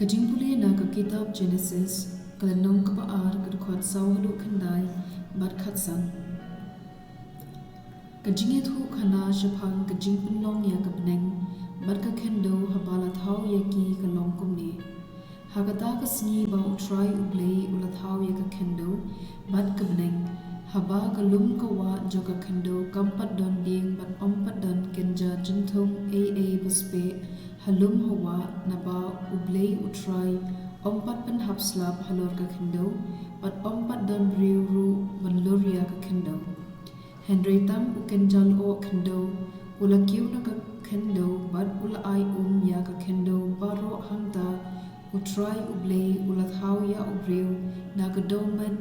jingpule na kitab Genesis kalenong kapaar kadukhat saw hadu khandai bat khatsang jingethu khana shapang jingpulong ya bneng bat khyndew Haba la thaw ya ki kalong kumne hagata sngi ba utrai Blei Ula thaw ya khyndew bat bneng Haba kalum kawa joka khyndew kampat don ding bat ompat don kenja jinthung baspe halum hawa naba Blei utrai ompat pen hapslap halor khyndew bat ompat don briew ru vanloria khyndew Henry tam ukenjal o khyndew ula kiu na khyndew bat ula ai ya khyndew baro hangta utrai Blei Ula thaw ya briew na doman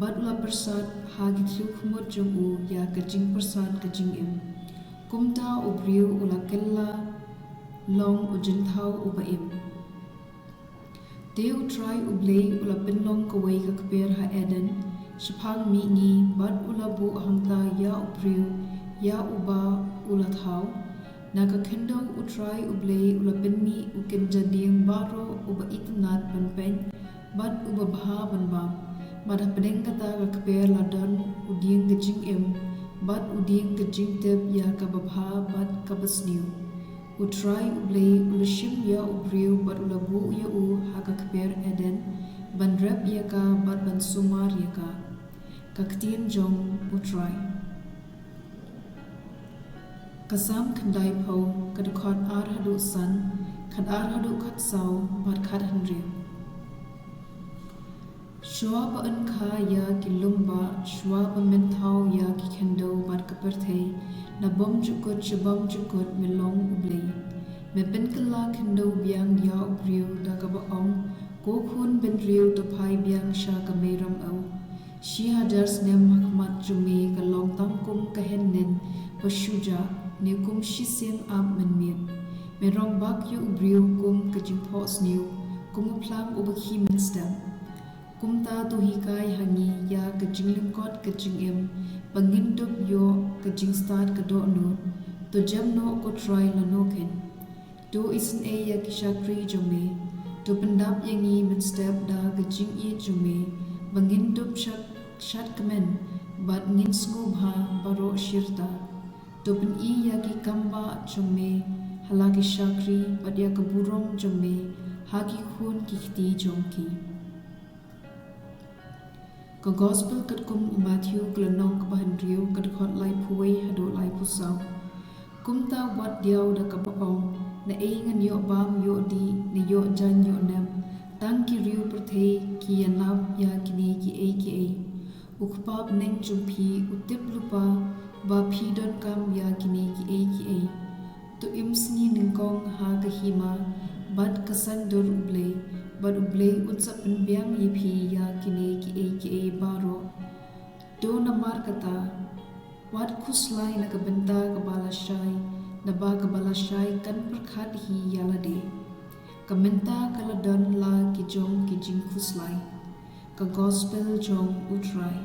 bat ula persat hagi thlu khumot jong ya jing persat jingim kumta briew ula kella long jingdthah baieid Deu try Blei Ula pinlong kawai kakper ha eden shapang ngi bat ula bu hangta ya briew ya uba ula thaw naga khyndew utrai Blei Ula pinmi ukenja ding baro uba itnat banpen bat uba bha banba mada pedeng kata kakper ladon uding jingim bat uding jingtep ya kababha bat kabasniu utrai Blei Ula shim ya briew bat ula bu ya haga kper eden banrep ya ka bat bansumar ya ka ktien jong utrai kasam khandai phau kadukhat ar hadu san khat ar hadu khat saw bat khat handre shwa ba an kha ya kilumba shwa ba men thaw ya ki khyndew bat kaperthei na bom jukot chabam jukot melong Blei me pen kala khyndew biang ya briew da ka ba ong ko khun ben riu to phai biang sha ka meram au shi hadars nem hakmat jume ka long tam kum ka hennen pashuja ne kum shi sem am men miet me rong bak yu briew kum ka jingpthah sniu kum phlang ubakhi men stam Kumta tu hikai hangi ya ka jinglingkot ka jingim bangin dup yo ka jingstad ka do no to jam no ko try la no ken to isin ya ki shakri jome to pyndap yangi min step da ka jing jome bangin dup shat kamen bat ngin sngu bha baro shirta to pen ya ki kamba jome halaki shakri bat ya ka burong jome haki khun ki khti jongki Ka gospel kat kum Matthew klanong ka bahandriyo kat khot lai phuwei hado lai pusaw kumta wat diaw da ka paong na ngan yo bam yo di na yo jan yo nam tang ki riu prthe ki yanap ya kini ki ukpa bneng chumpi utip lupa ba phi don kam ya kini ki to imsni ningkong ha ka hima bat kasan dur Blei but Blei utsa pynbiang yipi ya kini ki baro do Namarkata wat khuslai na kabenta kabalashai na ba kabalashai kan prakhat hi yalade kamenta kaladon la ki jing khuslai ka gospel jong utrai